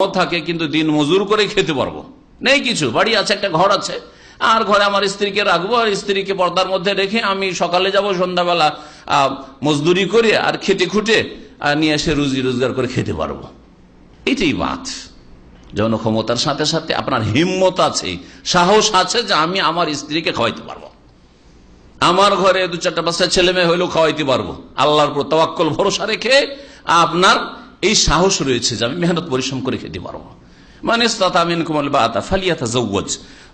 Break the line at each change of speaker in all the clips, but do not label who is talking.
থাকে কিন্তু দিন মজুর করে খেতে পারবো, নেই কিছু, বাড়ি আছে, একটা ঘর আছে, আর ঘরে আমার স্ত্রীকে রাখবো, আর স্ত্রীকে পর্দার মধ্যে রেখে আমি সকালে যাব, সন্ধ্যাবেলা মজদুরি করে আর খেটে খুঁটে নিয়ে এসে রুজি রোজগার করে খেতে পারবো। এটাই বাত। যৌন ক্ষমতার সাথে সাথে আপনার হিম্মত আছে, সাহস আছে যে আমি আমার স্ত্রীকে খাওয়াইতে পারবো, আমার ঘরে 2-4-5টা ছেলে মেয়ে হইলেও খাওয়াইতে পারবো, আল্লাহর উপর তাওয়াক্কুল ভরসা রেখে আপনার এই সাহস রয়েছে যে আমি মেহনত পরিশ্রম করে খেতে পারবো। মানে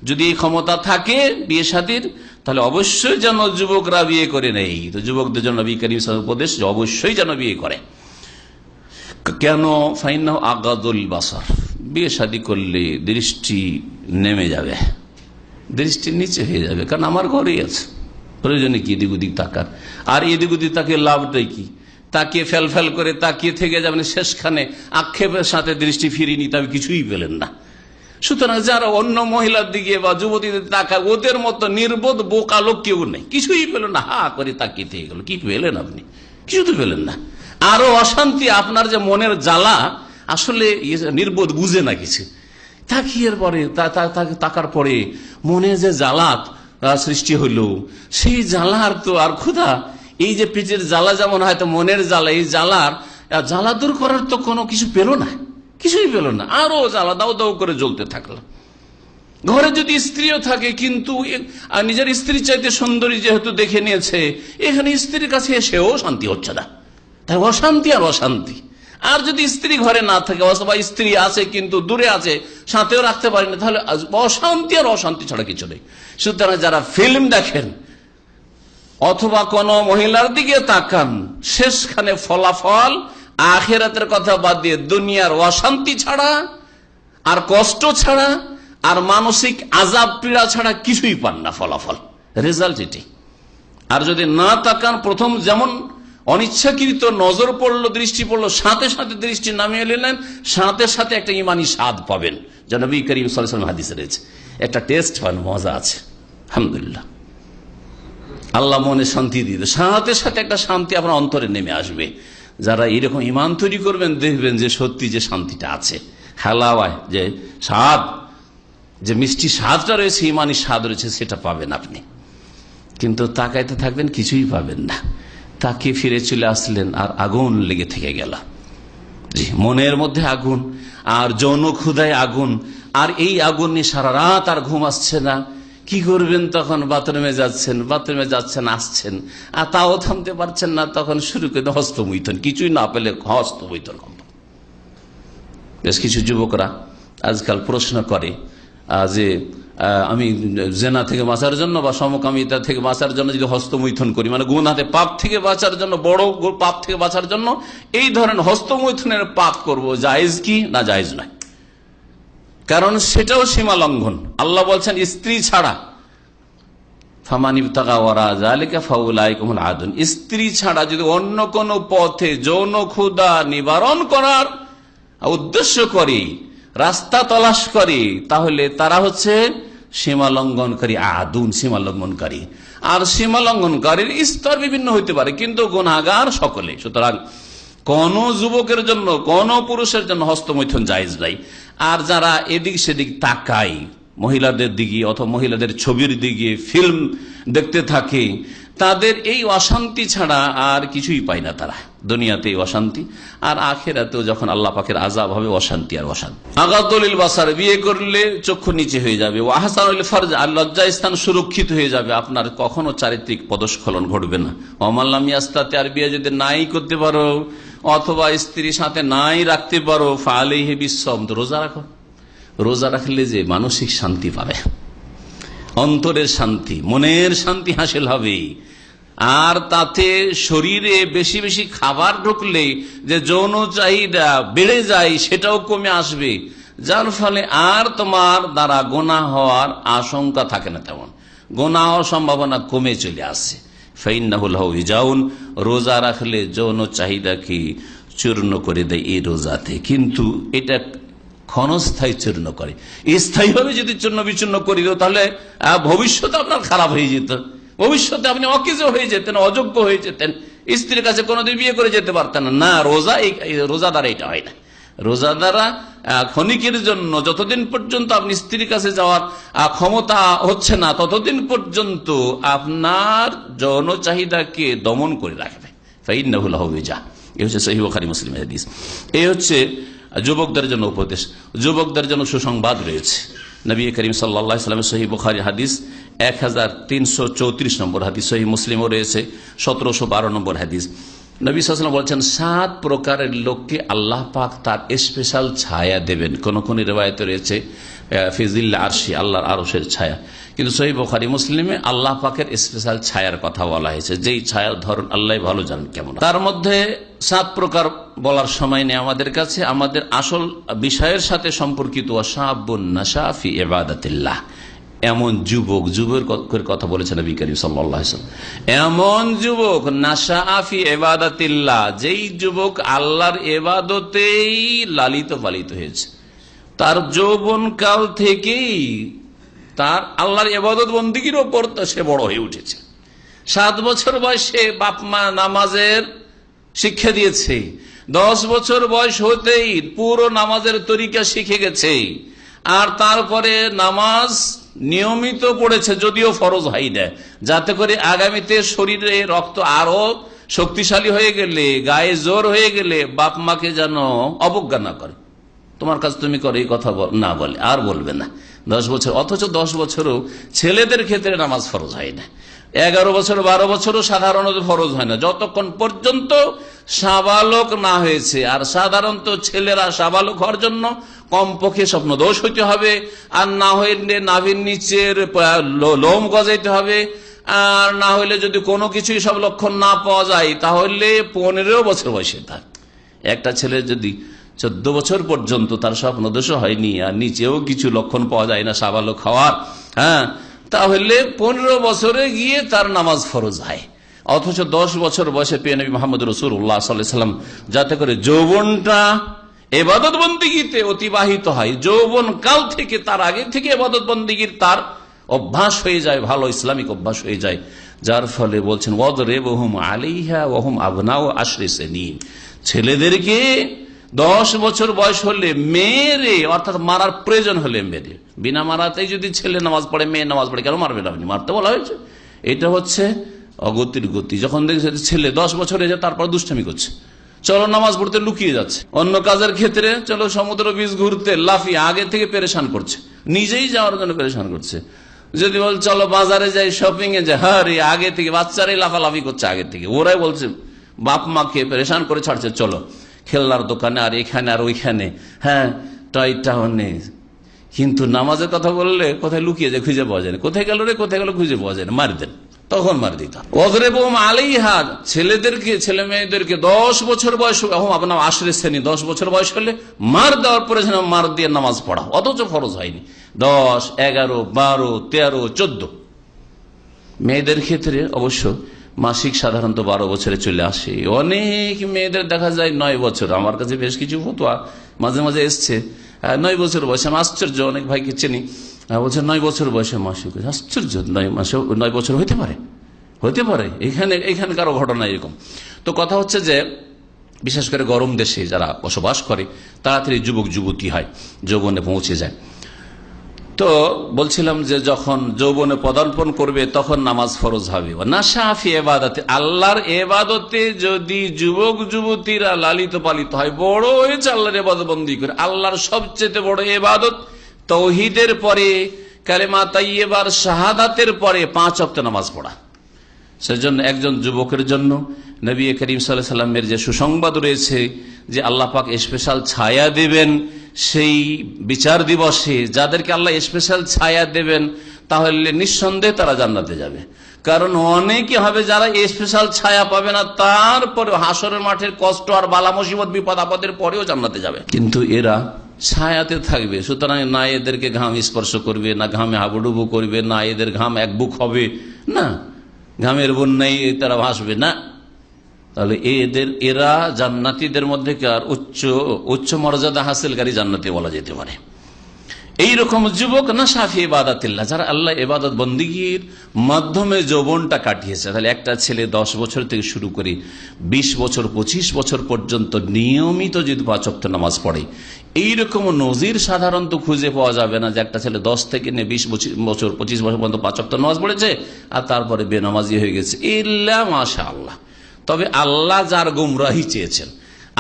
যদি এই ক্ষমতা থাকে বিয়ে শাদীর, তাহলে অবশ্যই যেন যুবকরা বিয়ে করে নেই। তো যুবকদের জন্য নবী করিম সাল্লাল্লাহু আলাইহি ওয়াসাল্লাম উপদেশ যে অবশ্যই যেন বিয়ে করে। কেন? ফাইন্নাহু আগাদুল বাসার, বিয়ে শাদী করলে দৃষ্টি নেমে যাবে, দৃষ্টি নিচে হয়ে যাবে, কারণ আমার ঘরেই আছে, প্রয়োজনে কি এদিক ওদিক তাকার, আর এদিক ওদিক তাকে লাভটাই কি? তাকিয়ে ফেল ফেল করে তাকিয়ে থেকে যাবেন, শেষখানে আক্ষেপের সাথে দৃষ্টি ফিরিয়ে নিতে হবে, কিছুই পেলেন না। সুতরাং যারা অন্য মহিলার দিকে বা যুবতীদের তাকায়, ওদের মতো নির্বোধ বোকা লোক কেউ নেই, কিছুই পেল না, হা করে তাকিয়ে থেকে গেল। কি পেলেন আপনি? কিছু তো পেলেন না। আরো অশান্তি, আপনার যে মনের জ্বালা, আসলে নির্বোধ বুঝে না কিছু, তাকিয়ে পরে তাকার পরে মনে যে জ্বালা সৃষ্টি হইল, সেই জ্বালার তো আর ক্ষুধা, এই যে পেটের জ্বালা যেমন হয়তো মনের জ্বালা, এই জ্বালা দূর করার তো কোনো কিছু পেল না, কিছুই পেল না, আরো জ্বালা দাও দাও করে জ্বলতে থাকলো। ঘরে যদি স্ত্রীও থাকে, কিন্তু নিজের স্ত্রীর চাইতে সুন্দরী যেহেতু দেখে নিয়েছে, এখানে স্ত্রীর কাছে এসেও শান্তি হচ্ছে না, তাই অশান্তি আর অশান্তি। আর যদি স্ত্রী ঘরে না থাকে, অথবা স্ত্রী আছে কিন্তু দূরে আছে, সাথেও রাখতে পারি না, তাহলে অশান্তি আর অশান্তি ছাড়া কিছু নেই। সুতরাং যারা ফিল্ম দেখেন অথবা কোন মহিলার দিকে তাকান, শেষখানে ফলাফল আখিরাতের কথা বাদ দিয়ে দুনিয়ার অশান্তি ছাড়া আর কষ্ট ছাড়া আর মানসিক আযাব পীড়া ছাড়া কিছুই পান না। ফলাফল, রেজাল্ট এটি। আর যদি না তাকান, প্রথম যেমন অনিচ্ছাকৃত নজর পড়লো, দৃষ্টি পড়লো, সাথে সাথে দৃষ্টি নামিয়ে নিলেন, সাথে সাথে একটা ইমানি স্বাদ পাবেন, যা নবী করিম সাল্লাল্লাহু আলাইহি ওয়াসাল্লাম হাদিসে রয়েছে। একটা টেস্ট পান, মজা আছে, আলহামদুলিল্লাহ। আল্লাহ মনে শান্তি দিয়ে, সাথে সাথে একটা শান্তি আপনার অন্তরে নেমে আসবে। যারা এরকম ইমান তৈরি করবেন, দেখবেন যে সত্যি যে শান্তিটা আছে, হালাওয়ায় যে স্বাদ, যে মিষ্টি স্বাদটা রয়েছে, ইমানি স্বাদ রয়েছে, সেটা পাবেন আপনি। কিন্তু তাকাইতে থাকবেন, কিছুই পাবেন না। তাকিয়ে ফিরে চলে আসলেন, আর আগুন লেগে থেকে গেল। জি, মনের মধ্যে আগুন, আর যৌন ক্ষুধায় আগুন, আর এই আগুন নিয়ে সারা রাত আর ঘুম আসছে না। কি করবেন তখন? বাথরুমে যাচ্ছেন আসছেন, আর তাও থামতে পারছেন না, তখন শুরু করে হস্তমৈথুন, কিছুই না পেলে হস্তমৈথুন। বেশ কিছু যুবকরা আজকাল প্রশ্ন করে যে আমি জেনা থেকে বাঁচার জন্য বা সমকামিতা থেকে বাঁচার জন্য যদি হস্তমৈথুন করি, মানে গুনাহে পাপ থেকে বাঁচার জন্য, বড় পাপ থেকে বাঁচার জন্য এই ধরনের হস্তমৈথুনের পাপ করব, জায়েজ কি না জায়েজ নয়? কারণ সেটাও সীমা লঙ্ঘন। আল্লাহ বলছেন স্ত্রী ছাড়া, স্ত্রী ছাড়া যদি অন্য কোন পথে যৌন ক্ষুধা নিবারণ করার উদ্দেশ্য করি, রাস্তা তলাশ করি, তাহলে তারা হচ্ছে সীমা লঙ্ঘনকারী, আদুন সীমা লঙ্ঘনকারী। আর সীমা লঙ্ঘনকারীর স্তর বিভিন্ন হইতে পারে, কিন্তু গুনাহগার সকলে। সুতরাং কোন যুবকের জন্য, কোন পুরুষের জন্য হস্তমৈথুন জায়েজ নাই। আর যারা এদিক সেদিক তাকায়, মহিলাদের দিকে অথবা মহিলাদের ছবির দিকে, ফিল্ম দেখতে থাকে, তাদের এই অশান্তি ছাড়া আর কিছুই পায় না তারা। দুনিয়াতে অশান্তি, আর আখিরাতেও যখন আল্লাহ পাকের আযাব হবে, অশান্তি আর অশান্তি। আগাদুল বাসার, বিয়ে করলে চক্ষু নিচে হয়ে যাবে। ওয়াহসানুল ফারজ, আর লজ্জা স্থান সুরক্ষিত হয়ে যাবে, আপনার কখনো চারিত্রিক পদস্খলন ঘটবে না। ওয়ামাল্লাম ইয়াস্তাতি, আর বিয়ে যদি নাই করতে পারো অথবা স্ত্রীর সাথে নাই রাখতে পারো, ফালাইহি বিসসাম, রোজা রাখো। রোজা রাখলে যে মানসিক শান্তি পাবে, অন্তরের শান্তি, মনের শান্তি হাসিল হবে। আর তাতে শরীরে বেশি বেশি খাবার ঢুকলে যে যৌন চাহিদা বেড়ে যায়, সেটাও কমে আসবে, যার ফলে আর তোমার দ্বারা গুনাহ হওয়ার আশঙ্কা থাকে না, তেমন গুনাহ হওয়ার সম্ভাবনা কমে চলে আসে। ফাইন্নাহু লাহু উইজাউন, রোজা রাখলে যৌন চাহিদাকে চূর্ণ করে দেয় এই রোজাতে। কিন্তু এটা ক্ষণস্থায়ী চূর্ণ করে, স্থায়ীভাবে যদি চূর্ণ বিচূর্ণ করে দিও, তাহলে ভবিষ্যতে আপনার খারাপ হয়ে যেত, ভবিষ্যতে আপনি অকেজো হয়ে যেতেন, অযোগ্য হয়ে যেতেন, স্ত্রীর কাছে কোনোদিন বিয়ে করে যেতে পারতেন না। রোজা, রোজাদার এটা হয় না। রোজাদারা ক্ষণিকের জন্য যতদিন পর্যন্ত আপনি স্ত্রীর কাছে যাওয়ার ক্ষমতা হচ্ছে না ততদিন পর্যন্ত আপনার যৌন চাহিদাকে দমন করে রাখবে। ফাইন্নাহু লাহু ওয়াজা। এই হচ্ছে সহিহ বুখারী মুসলিমের হাদিস। এই হচ্ছে যুবকদের জন্য উপদেশ। যুবকদের জন্য সুসংবাদ রয়েছে। নবী করিম সাল্লাল্লাহু আলাইহি ওয়াসাল্লাম সহিহ বুখারী হাদিস 1334 নম্বর হাদিস, সহিহ মুসলিমও রয়েছে 1712 নম্বর হাদিস। নবী সাল্লাল্লাহু আলাইহি ওয়াসাল্লাম বলছেন 7 প্রকারের লোককে আল্লাহ পাক তার স্পেশাল ছায়া দেবেন। কোন কোন রিওয়ায়াতে রয়েছে ফিজিল আরশি, আল্লাহর আরশের ছায়া, কিন্তু সহিহ বুখারী মুসলিমে আল্লাহ পাকের স্পেশাল ছায়ার কথা বলা হয়েছে, যেই ছায়ার ধরন আল্লাহ ভালো জানেন কেমন। তার মধ্যে 7 প্রকার বলার সময় নেই আমাদের কাছে। আমাদের আসল বিষয়ের সাথে সম্পর্কিত শাবুন নাশা ফি ইবাদাতিল্লাহ, এমন যুবক, যুবকের কথা বলেছেন নবী করিম সাল্লাল্লাহু আলাইহি ওয়াসাল্লাম, এমন যুবক নাশা ফি ইবাদাতিল্লাহ, যেই যুবক আল্লাহর ইবাদতেই লালিত পালিত হয়েছে, তার যৌবন কাল থেকেই তার আল্লাহর ইবাদত বন্দেগীর উপর সে বড় হয়ে উঠেছে। 7 বছর বয়সে বাপ মা নামাজের শিক্ষা দিয়েছে, 10 বছর বয়স হতেই পুরো নামাজের তরিকা শিখে গেছে, আর তারপরে নামাজ নিয়মিত পড়েছে, যদিও ফরজ হয় না, যাতে করে আগামীতে শরীরে রক্ত আরো শক্তিশালী হয়ে গেলে, গায়ে জোর হয়ে গেলে বাপ মাকে যেন অবজ্ঞা না করে, তোমার কাজ তুমি করো এই কথা না বলে, আর বলবে না। 10 বছর, অথচ 10 বছরও ছেলেদের ক্ষেত্রে নামাজ ফরজ হয় না, 11 বছর 12 বছরও সাধারণত ফরজ হয় না, যতক্ষণ পর্যন্ত সাবালক না হয়েছে। আর সাধারণত ছেলেরা সাবালক হওয়ার জন্য কমপক্ষে স্বপ্নদোষ হইতে হবে, আর না হইলে নাভির নিচের লোম গজাইতে হবে, আর না হইলে যদি কোনো কিছুই সব লক্ষণ না পাওয়া যায় তাহলে 15 বছর বয়সে থাক। একটা ছেলে যদি 14 বছর পর্যন্ত তার স্বপ্নদোষ হয়নি আর নিচেও কিছু লক্ষণ পাওয়া যায় না সাবালক হওয়ার, তাহলে 15 বছরে গিয়ে তার নামাজ ফরজ হয়। অথচ 10 বছর বয়সে পেয়ে নবী মুহাম্মদ রাসূলুল্লাহ সাল্লাল্লাহু আলাইহি ওয়াসাল্লাম যাতে করে যৌবনটা ইবাদত বন্দেগীতে অতিবাহিত হয়, যৌবন কাল থেকে তার আগে থেকে ইবাদত বন্দেগীর তার অভ্যাস হয়ে যায়, ভালো ইসলামিক অভ্যাস হয়ে যায়, যার ফলে বলছেন ওয়াদরিবহুম আলাইহা ওয়া হুম আবনাউ 10 সিনিন, ছেলেদেরকে 10 বছর বয়স হলে মেরে, অর্থাৎ মারার প্রয়োজন হলে মেরে, বিনা মারাতেই যদি ছেলে নামাজ পড়ে মেয়ে নামাজ পড়ে কেন মারবেন আপনি? মারতে বলা হয়েছে। এটা হচ্ছে অগতির গতি। যখন দেখছে ছেলে 10 বছর হয়ে যায় তারপর দুষ্টামি করছে, চলো নামাজ পড়তে লুকিয়ে যাচ্ছে, অন্য কাজের ক্ষেত্রে চলো সমুদ্র বীচ ঘুরতে লাফিয়ে আগে থেকে পেরেশান করছে, নিজেই যাওয়ার জন্য পেরেশান করছে। যদি বল চলো বাজারে যাই, শপিং এ যাই, হ্যাঁ আগে থেকে বাচ্চারাই লাফালাফি করছে, আগে থেকে ওরাই বলছে, বাপ মাকে পেরেশান করে ছাড়ছে, চলো খেলনার দোকানে আর এখানে আর ওইখানে, টয় টাউনে। কিন্তু নামাজের কথা বললে কোথায় লুকিয়ে যায় খুঁজে পাওয়া যায় না, কোথায় গেল রে কোথায় গেল খুঁজে পাওয়া যায় না, মার দেন, তখন মার দিতাম। ওয়াদরিবহুম আলাইহা, ছেলেদেরকে ছেলে মেয়েদেরকে 10 বছর বয়স, আপনার 10 শ্রেণী 10 বছর বয়স হলে মার দেওয়ার পরে মার দিয়ে নামাজ পড়া, অথচ ফরজ হয়নি। 10, 11, 12, 13, 14। মেয়েদের ক্ষেত্রে অবশ্য মাসিক সাধারণত 12 বছরে চলে আসে। অনেক মেয়েদের দেখা যায় 9 বছর, আমার কাছে বেশ কিছু ফতোয়া মাঝে মাঝে এসছে 9 বছর বয়সে। আমি আশ্চর্য, অনেক ভাইকে চিনি বলছে 9 বছর বয়সে মাসিক। আশ্চর্য, 9 বছর হইতে পারে এখানকারও ঘটনা এরকম। তো কথা হচ্ছে যে বিশেষ করে গরম দেশে যারা বসবাস করে তাড়াতাড়ি যুবক যুবতী হয়, যৌবনে পৌঁছে যায়। তো বলছিলাম যে যখন যৌবনে পদার্পণ করবে তখন নামাজ ফরজ হবে। নাশা ফি ইবাদাতে, আল্লাহর ইবাদতে যদি যুবক যুবতীরা লালিত পালিত হয়, বড় হয়েছে আল্লাহর ইবাদত বন্দী করে, আল্লাহর সবচেয়ে বড় ইবাদত তাওহীদের পরে, কালেমা তাইয়্যিবার শাহাদাতের পরে 5 ওয়াক্ত নামাজ পড়া। সেজন্য একজন যুবকের জন্য নবী করিম সাল্লাল্লাহু আলাইহি ওয়াসাল্লামের যে সুসংবাদ রয়েছে যে আল্লাহ পাক স্পেশাল ছায়া দেবেন সেই বিচার দিবসে, যাদেরকে আল্লাহ স্পেশাল ছায়া দেবেন তাহলে নিঃসন্দেহে তারা জান্নাতে যাবে। কারণ অনেকে হবে যারা স্পেশাল ছায়া পাবে না, তারপরে হাসরের মাঠের কষ্ট আর বালা মুসিবত বিপদ আপদের পরেও জান্নাতে যাবে, কিন্তু এরা ছায়াতে থাকবে। সুতরাং না এদেরকে ঘাম স্পর্শ করবে, না ঘামে হাবুডুবু করবে, না এদের ঘাম এক বুক হবে, না ঘামের বন্যায় তারা ভাসবে না। তাহলে এরা জান্নাতীদের মধ্যে উচ্চ মর্যাদা হাসিলকারী জান্নাতি বলা যেতে পারে। এইরকম যুবক না সাফি ইবাদাতিল্লাহ, যারা আল্লাহ ইবাদত বন্দিগির মাধ্যমে যৌবনটা কাটিয়েছে। তাহলে একটা ছেলে 10 বছর থেকে শুরু করে 20 বছর 25 বছর পর্যন্ত নিয়মিত যদি 5 ওয়াক্ত নামাজ পড়ে, এইরকম নজির সাধারণত খুঁজে পাওয়া যাবে না যে একটা ছেলে 10 থেকে 20 বছর 25 বছর পর্যন্ত 5 ওয়াক্ত নামাজ পড়েছে আর তারপরে বেনামাজি হয়ে গেছে, ইল্লা মাশাআল্লাহ। তবে আল্লাহ যার গুমরাহি চেয়েছেন,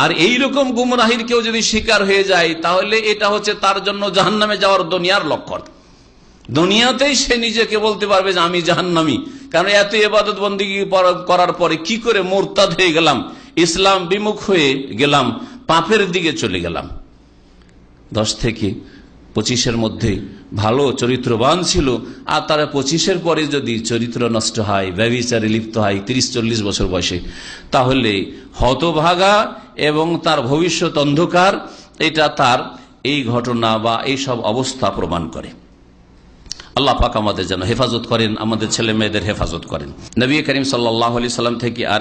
আর এইরকম গুমরাহির কেউ যদি শিকার হয়ে যায়, তাহলে এটা হচ্ছে তার জন্য জাহান্নামে যাওয়ার দুনিয়ার লক্ষণ। দুনিয়াতেই সে নিজেকে বলতে পারবে যে আমি জাহান্নামী, কারণ এত ইবাদত বন্দেগী করার পরে কি করে মুরতাদ হয়ে গেলাম, ইসলাম বিমুখ হয়ে গেলাম, পাপের দিকে চলে গেলাম। 10 থেকে 25-এর মধ্যে ভালো চরিত্রবান ছিল, আর তারা 25-এর পরে যদি চরিত্র নষ্ট হয়, ব্যভিচারে লিপ্ত হয় 30-40 বছর বয়সে, তাহলে হতভাগা এবং তার ভবিষ্যৎ অন্ধকার, এটা তার এই ঘটনা বা এই সব অবস্থা প্রমাণ করে। আল্লাহ পাক আমাদের যেন হেফাজত করেন, আমাদের ছেলে মেয়েদের হেফাজত করেন। নবী করিম সাল্লাল্লাহু আলাইহি সাল্লাম থেকে আর